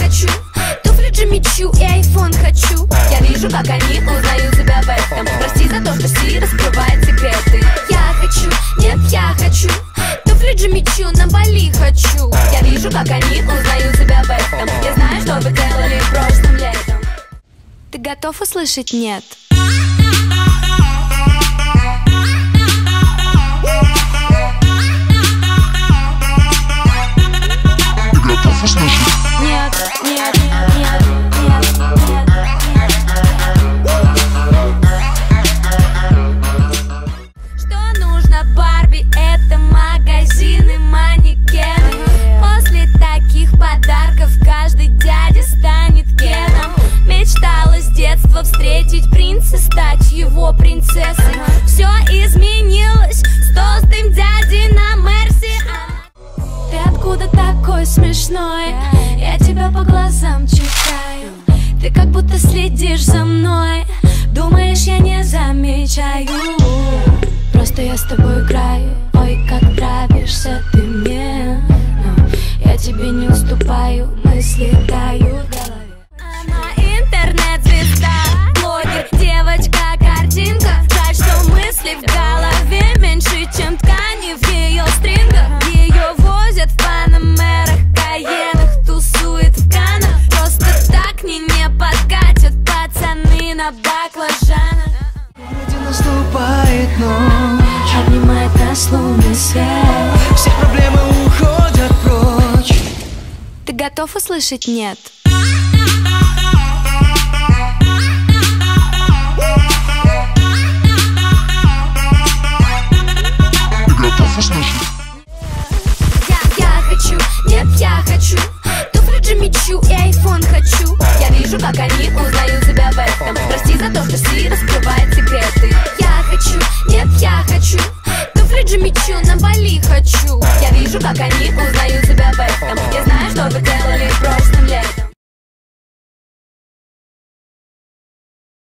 хочу, туфли Джимми Чу и айфон хочу. Я вижу, как они узнают тебя в этом. Прости за то, что Си раскрывает секреты. Я хочу, нет, я хочу, туфли Джимми Чу на Бали хочу. Я вижу, как они узнают тебя в этом. Я знаю, что вы делали прошлым летом. Ты готов услышать нет? Нет, нет, нет, нет, нет, нет. Что нужно Барби? Это магазины, манекены. После таких подарков каждый дядя станет Кеном. Мечтала с детства встретить принца, стать его принцессой. Все изменилось с толстым дядей на Мерси. Ты откуда такой смешной? Я тебя по глазам читаю. Ты как будто следишь за мной. Думаешь, я не замечаю? Просто я с тобой играю. Ой, как нравишься ты мне. Но я тебе не уступаю. Мысли тают в голове. Она интернет-звезда, блогер, девочка-картинка. Жаль, что мысли в голове меньше, чем ткани в ее стрингах. Ее возят в панамерах, каенах, тусует в канах. Просто так не подкатят пацаны на баклажанах. Где наступает ночь, обнимает нас лунный свет. все проблемы уходят прочь. Ты готов услышать нет? Я хочу, нет, я хочу, туфли Джимми Чу и айфон хочу. Я вижу, как они узнают тебя в этом. Прости за то, что Си раскрывает секреты. Я хочу, нет, я хочу, туфли Джимми Чу на Бали хочу. Я вижу, как они узнают